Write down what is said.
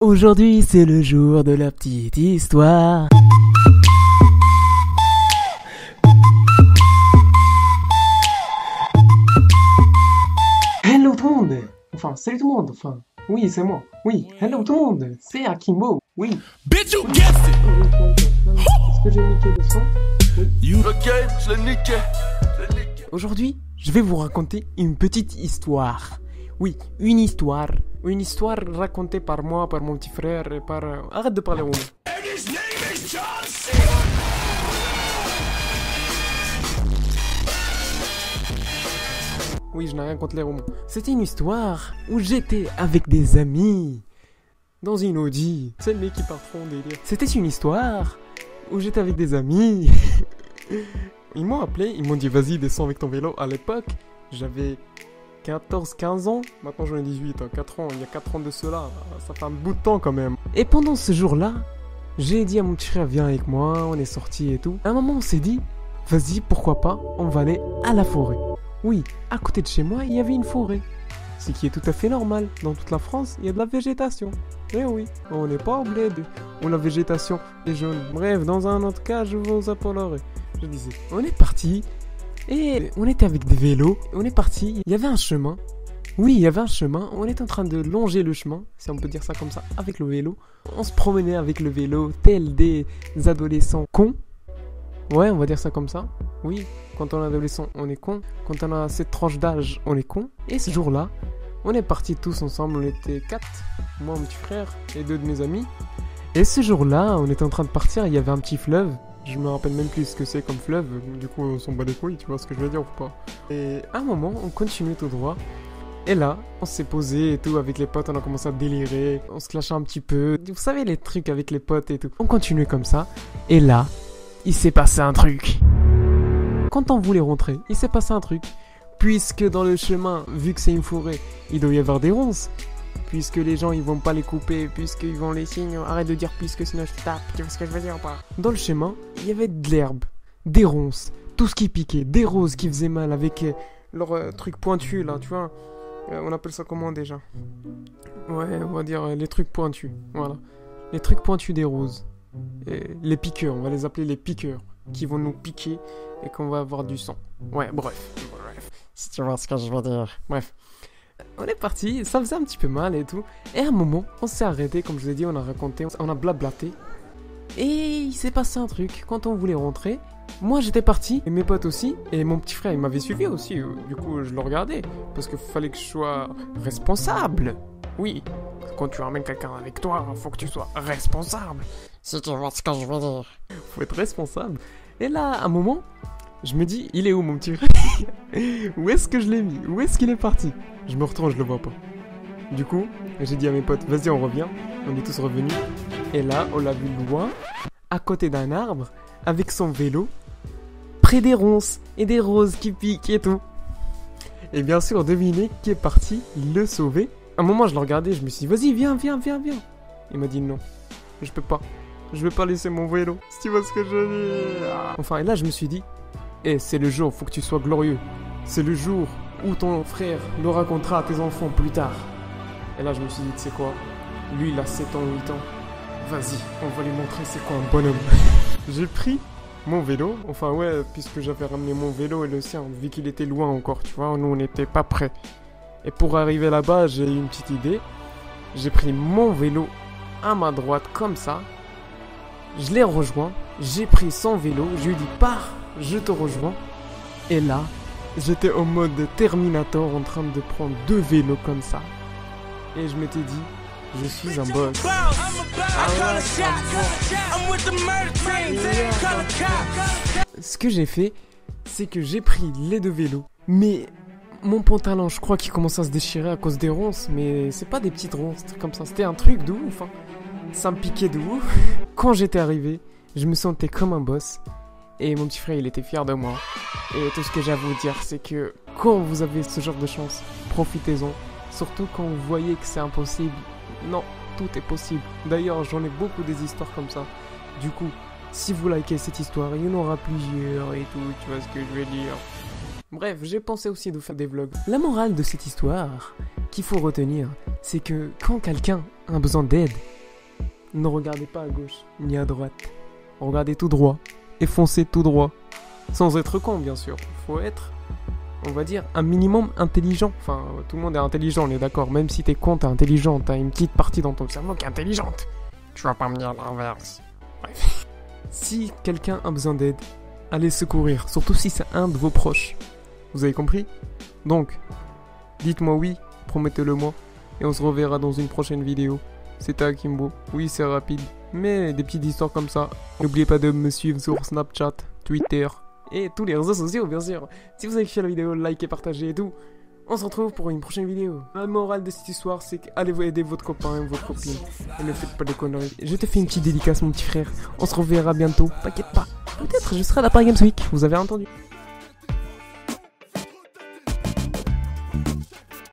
Aujourd'hui c'est le jour de la petite histoire. Hello tout le monde. Enfin, salut tout le monde. Enfin, oui c'est moi. Oui, hello tout le monde. C'est Akimbo. Oui. Bitch, you guessed it. Est-ce que j'ai niqué le son? Oui. Ok, je l'ai niqué. Aujourd'hui, je vais vous raconter une petite histoire. Oui, une histoire. Une histoire racontée par moi, par mon petit frère et par... Arrête de parler au monde. And his name is John C. Oui, je n'ai rien contre les romans. C'était une histoire où j'étais avec des amis dans une Audi. C'est le mec qui part trop en délire. C'était une histoire où j'étais avec des amis. Ils m'ont appelé, ils m'ont dit vas-y descends avec ton vélo. À l'époque, j'avais 14-15 ans. Maintenant j'en ai 18, 4 ans. Il y a 4 ans de cela. Ça fait un bout de temps quand même. Et pendant ce jour-là, j'ai dit à mon petit frère viens avec moi, on est sortis et tout. À un moment on s'est dit vas-y pourquoi pas, on va aller à la forêt. Oui, à côté de chez moi, il y avait une forêt. Ce qui est tout à fait normal. Dans toute la France, il y a de la végétation. Eh oui, on n'est pas au bled où la végétation est jaune. Bref, dans un autre cas, je vous appellerai. Je disais, on est parti et on était avec des vélos. On est parti, il y avait un chemin. Oui, il y avait un chemin. On était en train de longer le chemin, si on peut dire ça comme ça, avec le vélo. On se promenait avec le vélo, tels des adolescents cons. Ouais, on va dire ça comme ça. Oui, quand on est adolescent, on est con. Quand on a cette tranche d'âge, on est con. Et ce jour-là, on est partis tous ensemble. On était 4, moi, mon petit frère et 2 de mes amis. Et ce jour-là, on était en train de partir. Il y avait un petit fleuve. Je me rappelle même plus ce que c'est comme fleuve. Du coup, on s'en bat les couilles, tu vois ce que je veux dire ou pas. Et à un moment, on continuait tout droit. Et là, on s'est posé et tout avec les potes. On a commencé à délirer. On se clashait un petit peu. Vous savez, les trucs avec les potes et tout. On continuait comme ça. Et là, il s'est passé un truc. Quand on voulait rentrer, il s'est passé un truc. Puisque dans le chemin, vu que c'est une forêt, il doit y avoir des ronces. Puisque les gens, ils vont pas les couper. Puisqu'ils vont les signer. Arrête de dire puisque sinon je te tape. Tu vois ce que je veux dire ou pas? Dans le chemin, il y avait de l'herbe, des ronces, tout ce qui piquait, des roses qui faisaient mal avec leurs trucs pointus là, tu vois. On appelle ça comment déjà? Ouais, on va dire les trucs pointus. Voilà. Les trucs pointus des roses. Et les piqueurs, on va les appeler les piqueurs. Qui vont nous piquer et qu'on va avoir du sang. Ouais, bref. Si tu vois ce que je veux dire. Bref. On est parti, ça faisait un petit peu mal et tout. Et à un moment, on s'est arrêté, comme je vous ai dit, on a raconté, on a blablaté. Et il s'est passé un truc. Quand on voulait rentrer, moi j'étais parti, et mes potes aussi, et mon petit frère il m'avait suivi aussi. Du coup, je le regardais. Parce qu'il fallait que je sois responsable. Oui, quand tu ramènes quelqu'un avec toi, il faut que tu sois responsable. Si tu vois ce que je veux dire. Faut être responsable. Et là, à un moment, je me dis, il est où mon petit frère? Où est-ce que je l'ai mis? Où est-ce qu'il est parti? Je me retourne, je le vois pas. Du coup, j'ai dit à mes potes, vas-y, on revient. On est tous revenus. Et là, on l'a vu loin, à côté d'un arbre, avec son vélo, près des ronces et des roses qui piquent et tout. Et bien sûr, devinez qui est parti le sauver. À un moment, je le regardais, je me suis dit, vas-y, viens. Il m'a dit non, je peux pas. Je vais pas laisser mon vélo, si tu vois ce que je veux dire. Enfin, et là, je me suis dit, c'est le jour, faut que tu sois glorieux. C'est le jour où ton frère le racontera à tes enfants plus tard. Et là, je me suis dit, tu sais quoi? Lui, il a 7 ans, 8 ans. Vas-y, on va lui montrer c'est quoi un bonhomme. J'ai pris mon vélo. Enfin, ouais, puisque j'avais ramené mon vélo et le sien, vu qu'il était loin encore, tu vois. Nous, on n'était pas prêts. Et pour arriver là-bas, j'ai eu une petite idée. J'ai pris mon vélo à ma droite, comme ça. Je l'ai rejoint. J'ai pris son vélo. Je lui ai dit, pars, je te rejoins. Et là, j'étais en mode Terminator en train de prendre 2 vélos comme ça. Et je m'étais dit, je suis un boss. Ce que j'ai fait, c'est que j'ai pris les 2 vélos. Mais mon pantalon, je crois qu'il commence à se déchirer à cause des ronces. Mais c'est pas des petites ronces comme ça. C'était un truc de ouf. Hein. Ça me piquait de ouf. Quand j'étais arrivé, je me sentais comme un boss. Et mon petit frère, il était fier de moi. Et tout ce que j'ai à vous dire, c'est que quand vous avez ce genre de chance, profitez-en. Surtout quand vous voyez que c'est impossible. Non, tout est possible. D'ailleurs, j'en ai beaucoup des histoires comme ça. Du coup, si vous likez cette histoire, il y en aura plusieurs et tout, tu vois ce que je veux dire. Bref, j'ai pensé aussi de faire des vlogs. La morale de cette histoire qu'il faut retenir, c'est que quand quelqu'un a besoin d'aide, ne regardez pas à gauche ni à droite. Regardez tout droit et foncez tout droit. Sans être con, bien sûr. Faut être, on va dire, un minimum intelligent. Enfin, tout le monde est intelligent, on est d'accord. Même si t'es con, t'es intelligent. T'as une petite partie dans ton cerveau qui est intelligente. Tu vas pas me dire l'inverse. Bref. Si quelqu'un a besoin d'aide, allez secourir. Surtout si c'est un de vos proches. Vous avez compris? Donc, dites-moi oui, promettez-le moi. Et on se reverra dans une prochaine vidéo. C'était Akimbo. Oui, c'est rapide. Mais des petites histoires comme ça. N'oubliez pas de me suivre sur Snapchat, Twitter et tous les réseaux sociaux, bien sûr. Si vous avez kiffé la vidéo, likez, partagez et tout. On se retrouve pour une prochaine vidéo. La morale de cette histoire, c'est qu'allez vous aider votre copain et votre copine. Et ne faites pas de conneries. Je te fais une petite dédicace, mon petit frère. On se reverra bientôt. T'inquiète pas. Peut-être je serai à la Paris Games Week. Vous avez entendu.